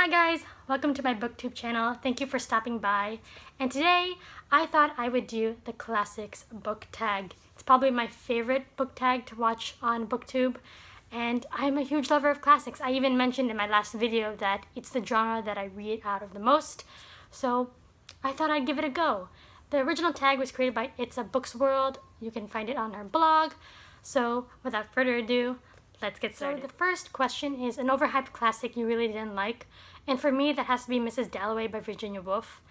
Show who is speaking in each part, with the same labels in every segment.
Speaker 1: Hi guys, welcome to my booktube channel. Thank you for stopping by. And today I thought I would do the classics book tag. It's probably my favorite book tag to watch on booktube, and I'm a huge lover of classics. I even mentioned in my last video that it's the genre that I read out of the most, so I thought I'd give it a go. The original tag was created by It's a Books World. You can find it on her blog. So without further ado, let's get started. So the first question is an overhyped classic you really didn't like. And for me, that has to be Mrs. Dalloway by Virginia Woolf.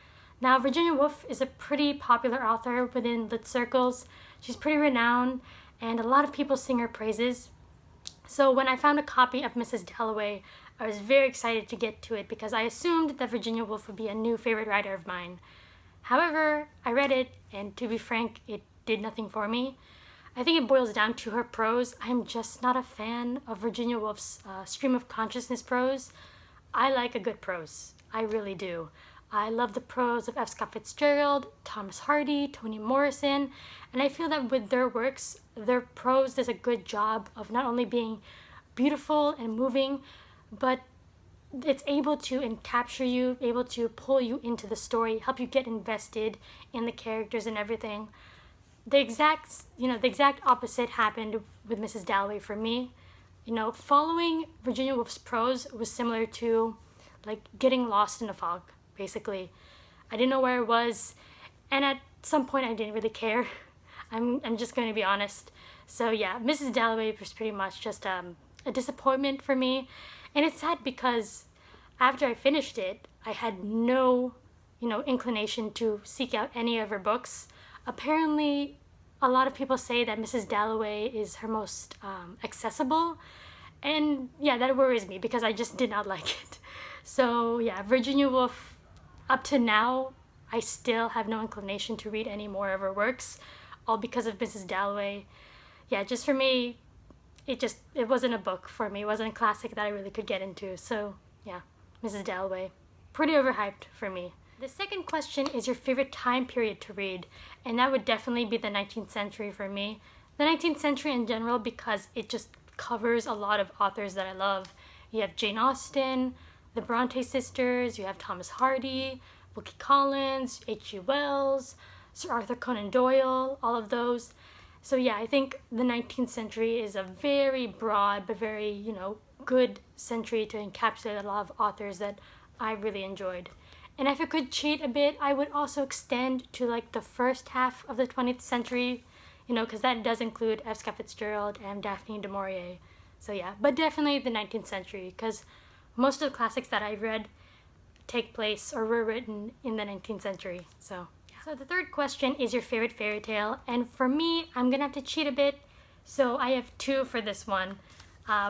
Speaker 1: Now, Virginia Woolf is a pretty popular author within lit circles. She's pretty renowned, and a lot of people sing her praises. So when I found a copy of Mrs. Dalloway, I was very excited to get to it because I assumed that Virginia Woolf would be a new favorite writer of mine. However, I read it, and to be frank, it did nothing for me. I think it boils down to her prose. I'm just not a fan of Virginia Woolf's stream of consciousness prose. I like a good prose. I really do. I love the prose of F. Scott Fitzgerald, Thomas Hardy, Toni Morrison, and I feel that with their works, their prose does a good job of not only being beautiful and moving, but it's able to capture you, able to pull you into the story, help you get invested in the characters and everything. The exact opposite happened with Mrs. Dalloway for me. Following Virginia Woolf's prose was similar to like getting lost in a fog, basically. I didn't know where I was, and at some point I didn't really care. I'm just going to be honest. So yeah, Mrs. Dalloway was pretty much just a disappointment for me, and it's sad because after I finished it, I had no, inclination to seek out any of her books. Apparently, a lot of people say that Mrs. Dalloway is her most accessible, and yeah, that worries me because I just did not like it. So yeah, Virginia Woolf, up to now, I still have no inclination to read any more of her works, all because of Mrs. Dalloway. Yeah, just for me, it wasn't a book for me. It wasn't a classic that I really could get into. So yeah, Mrs. Dalloway, pretty overhyped for me. The second question is your favorite time period to read, and that would definitely be the 19th century for me. The 19th century in general because it just covers a lot of authors that I love. You have Jane Austen, the Bronte sisters, you have Thomas Hardy, Wilkie Collins, H.G. Wells, Sir Arthur Conan Doyle, all of those. So yeah, I think the 19th century is a very broad but very, good century to encapsulate a lot of authors that I really enjoyed. And if I could cheat a bit, I would also extend to like the first half of the 20th century, because that does include F. Scott Fitzgerald and Daphne du Maurier. So yeah, but definitely the 19th century, because most of the classics that I've read take place or were written in the 19th century. So yeah. So the third question is your favorite fairy tale, and for me, I'm gonna have to cheat a bit. So I have two for this one.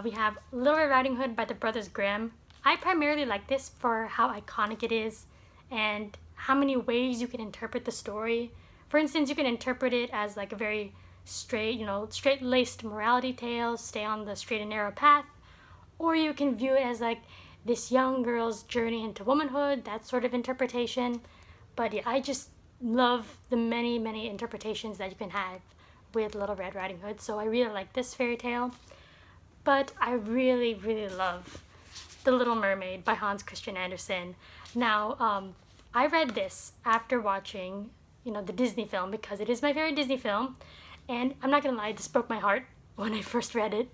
Speaker 1: We have Little Red Riding Hood by the Brothers Grimm. I primarily like this for how iconic it is and how many ways you can interpret the story. For instance, you can interpret it as like a very straight-laced morality tale, stay on the straight and narrow path, or you can view it as like this young girl's journey into womanhood, that sort of interpretation. But yeah, I just love the many, many interpretations that you can have with Little Red Riding Hood, so I really like this fairy tale. But I really, really love The Little Mermaid by Hans Christian Andersen. Now, I read this after watching, the Disney film because it is my favorite Disney film, and I'm not gonna lie, this broke my heart when I first read it.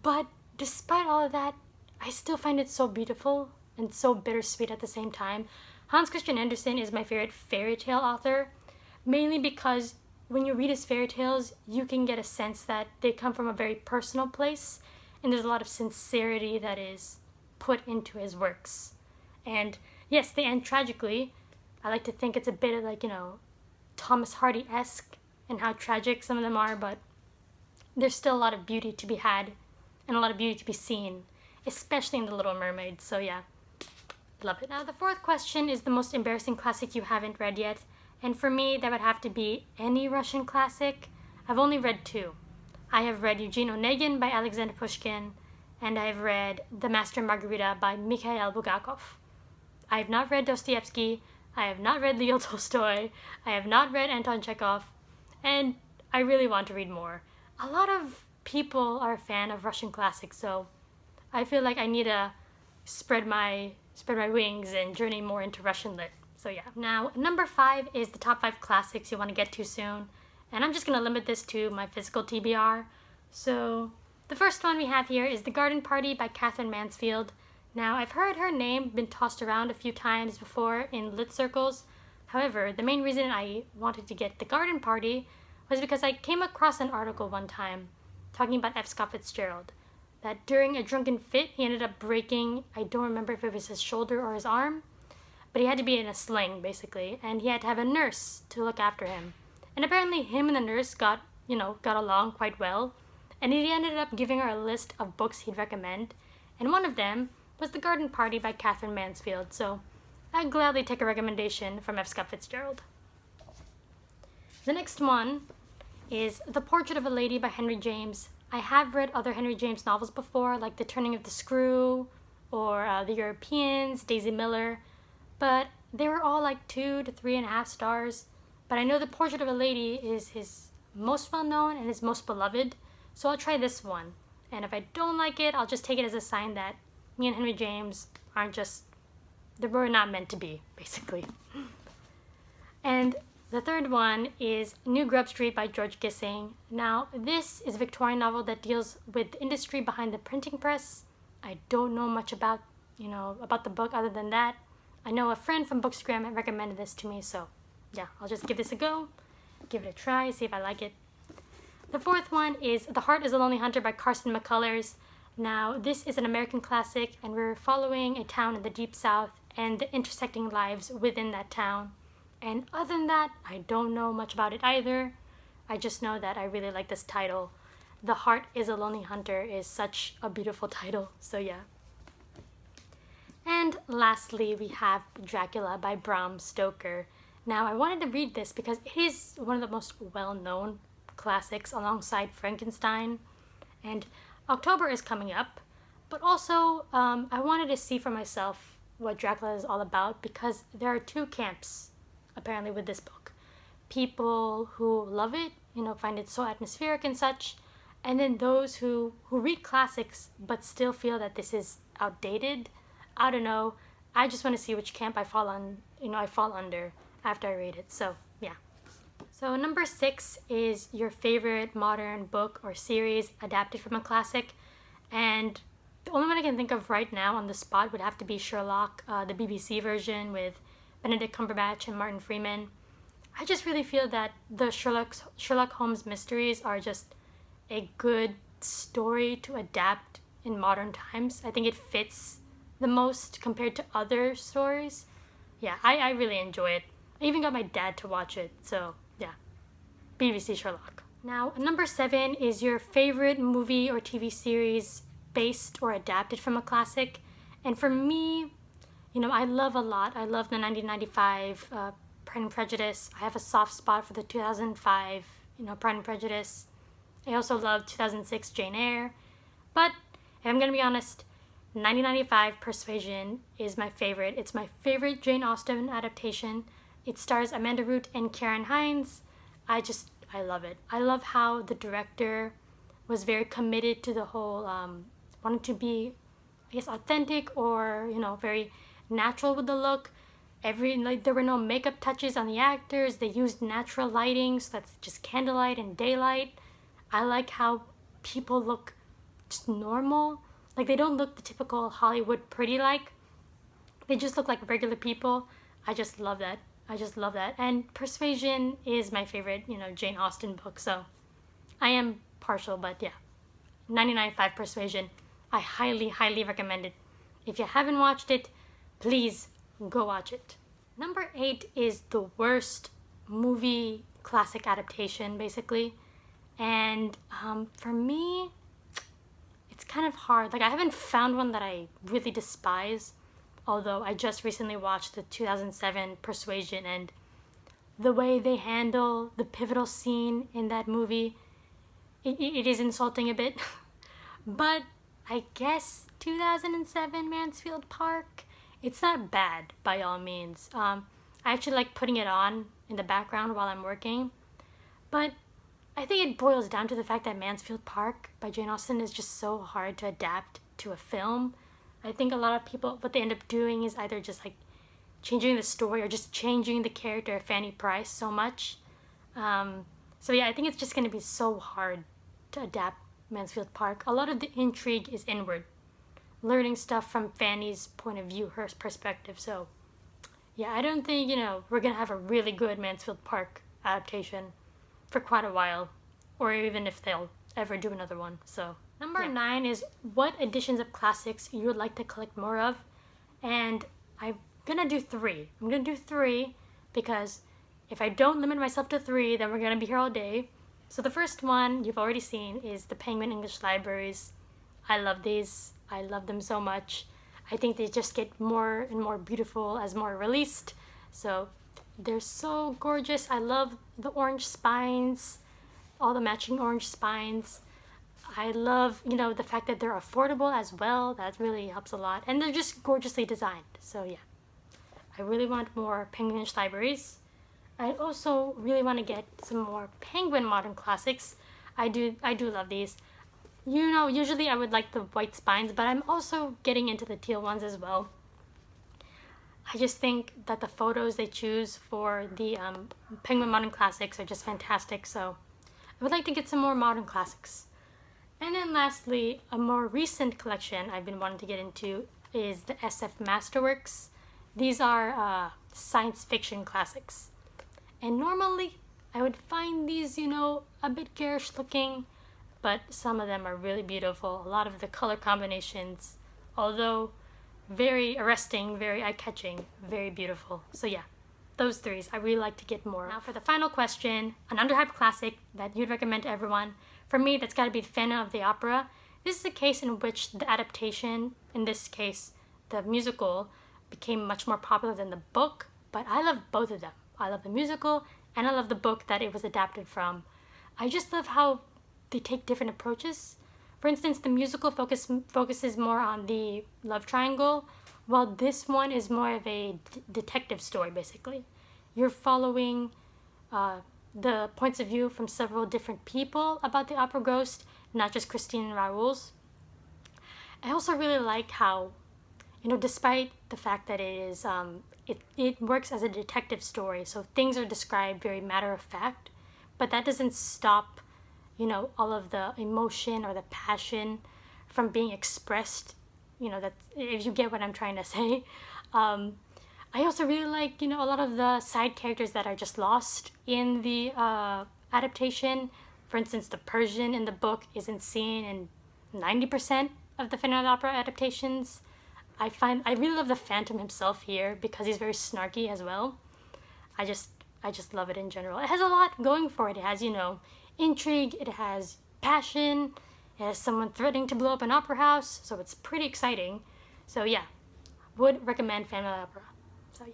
Speaker 1: But despite all of that, I still find it so beautiful and so bittersweet at the same time. Hans Christian Andersen is my favorite fairy tale author, mainly because when you read his fairy tales, you can get a sense that they come from a very personal place, and there's a lot of sincerity that is put into his works. And yes, they end tragically. I like to think it's a bit of like, Thomas Hardy-esque and how tragic some of them are, but there's still a lot of beauty to be had and a lot of beauty to be seen, especially in The Little Mermaid. So yeah, love it. Now the fourth question is the most embarrassing classic you haven't read yet, and for me that would have to be any Russian classic. I've only read two. I have read Eugene Onegin by Alexander Pushkin, and I have read The Master and Margarita by Mikhail Bulgakov. I have not read Dostoevsky, I have not read Leo Tolstoy, I have not read Anton Chekhov, and I really want to read more. A lot of people are a fan of Russian classics, so I feel like I need to spread my spread my wings and journey more into Russian lit. So yeah. Now, number 5 is the top 5 classics you want to get to soon. And I'm just going to limit this to my physical TBR. So the first one we have here is The Garden Party by Catherine Mansfield. Now, I've heard her name been tossed around a few times before in lit circles. However, the main reason I wanted to get The Garden Party was because I came across an article one time talking about F. Scott Fitzgerald. That during a drunken fit, he ended up breaking, I don't remember if it was his shoulder or his arm, but he had to be in a sling, basically, and he had to have a nurse to look after him. And apparently him and the nurse got along quite well, and he ended up giving her a list of books he'd recommend, and one of them was The Garden Party by Catherine Mansfield, so I'd gladly take a recommendation from F. Scott Fitzgerald. The next one is The Portrait of a Lady by Henry James. I have read other Henry James novels before, like The Turning of the Screw, or The Europeans, Daisy Miller, but they were all like 2 to 3.5 stars. But I know The Portrait of a Lady is his most well-known and his most beloved, so I'll try this one. And if I don't like it, I'll just take it as a sign that me and Henry James we're not meant to be, basically. And the third one is New Grub Street by George Gissing. Now, this is a Victorian novel that deals with the industry behind the printing press. I don't know much about the book other than that. I know a friend from Bookstagram recommended this to me, so yeah, I'll just give this a go, give it a try, see if I like it. The fourth one is The Heart is a Lonely Hunter by Carson McCullers. Now, this is an American classic, and we're following a town in the Deep South and the intersecting lives within that town. And other than that, I don't know much about it either. I just know that I really like this title. The Heart is a Lonely Hunter is such a beautiful title, so yeah. And lastly, we have Dracula by Bram Stoker. Now, I wanted to read this because it is one of the most well-known classics alongside Frankenstein. And October is coming up, but also I wanted to see for myself what Dracula is all about because there are 2 camps, apparently, with this book. People who love it, find it so atmospheric and such, and then those who read classics but still feel that this is outdated. I don't know. I just want to see which camp I fall under after I read it. So, yeah. So, number 6 is your favorite modern book or series adapted from a classic. And the only one I can think of right now on the spot would have to be Sherlock, the BBC version with Benedict Cumberbatch and Martin Freeman. I just really feel that the Sherlock Holmes mysteries are just a good story to adapt in modern times. I think it fits the most compared to other stories. Yeah, I really enjoy it. I even got my dad to watch it, so yeah. BBC Sherlock. Now, number 7 is your favorite movie or TV series based or adapted from a classic. And for me, I love a lot. I love the 1995 Pride and Prejudice. I have a soft spot for the 2005, Pride and Prejudice. I also love 2006 Jane Eyre. But if I'm going to be honest, 1995 Persuasion is my favorite. It's my favorite Jane Austen adaptation. It stars Amanda Root and Karen Hines. I love it. I love how the director was very committed to the whole wanting to be, I guess, authentic or, very natural with the look. There were no makeup touches on the actors. They used natural lighting, so that's just candlelight and daylight. I like how people look just normal. Like, they don't look the typical Hollywood pretty like. They just look like regular people. I just love that. And Persuasion is my favorite, Jane Austen book, so I am partial, but yeah. 1995 Persuasion. I highly, highly recommend it. If you haven't watched it, please go watch it. Number 8 is the worst movie classic adaptation, basically. And for me, it's kind of hard. Like, I haven't found one that I really despise, although I just recently watched the 2007 Persuasion, and the way they handle the pivotal scene in that movie, it is insulting a bit. But I guess 2007 Mansfield Park, it's not bad by all means. I actually like putting it on in the background while I'm working, but I think it boils down to the fact that Mansfield Park by Jane Austen is just so hard to adapt to a film. I think a lot of people, what they end up doing is either just like changing the story or just changing the character of Fanny Price so much. So yeah, I think it's just going to be so hard to adapt Mansfield Park. A lot of the intrigue is inward, learning stuff from Fanny's point of view, her perspective. So yeah, I don't think, we're going to have a really good Mansfield Park adaptation for quite a while, or even if they'll ever do another one. So number 9 is what editions of classics you would like to collect more of. And I'm going to do 3. I'm going to do 3 because if I don't limit myself to 3, then we're going to be here all day. So the first one you've already seen is the Penguin English Libraries. I love these. I love them so much. I think they just get more and more beautiful as more released. So they're so gorgeous. I love the orange spines, all the matching orange spines. I love, the fact that they're affordable as well. That really helps a lot. And they're just gorgeously designed. So yeah, I really want more Penguin English Libraries. I also really want to get some more Penguin Modern Classics. I do love these. Usually I would like the white spines, but I'm also getting into the teal ones as well. I just think that the photos they choose for the Penguin Modern Classics are just fantastic, so I would like to get some more Modern Classics. And then lastly, a more recent collection I've been wanting to get into is the SF Masterworks. These are science fiction classics. And normally I would find these, a bit garish looking, but some of them are really beautiful. A lot of the color combinations, although very arresting, very eye-catching, very beautiful. So yeah, those 3s I really like to get more. Now for the final question, an underhyped classic that you'd recommend to everyone. For me, that's got to be Phantom of the Opera. This is a case in which the adaptation, in this case the musical, became much more popular than the book, but I love both of them. I love the musical and I love the book that it was adapted from. I just love how they take different approaches. For instance, the musical focuses more on the love triangle, while this one is more of a detective story, basically. You're following the points of view from several different people about the opera ghost, not just Christine and Raoul's. I also really like how, despite the fact that it is it works as a detective story, so things are described very matter-of-fact, but that doesn't stop, all of the emotion or the passion from being expressed, that if you get what I'm trying to say. I also really like, a lot of the side characters that are just lost in the adaptation. For instance, the Persian in the book isn't seen in 90% of the Phantom of the Opera adaptations. I really love the Phantom himself here because he's very snarky as well. I just love it in general. It has a lot going for it. It has, intrigue, it has passion, it has someone threatening to blow up an opera house, so it's pretty exciting. So yeah, would recommend Phantom of the Opera.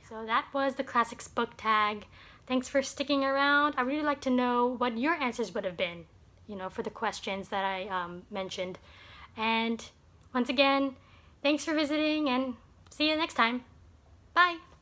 Speaker 1: So that was the classics book tag. Thanks for sticking around. I really like to know what your answers would have been, for the questions that I mentioned. And once again, thanks for visiting and see you next time. Bye!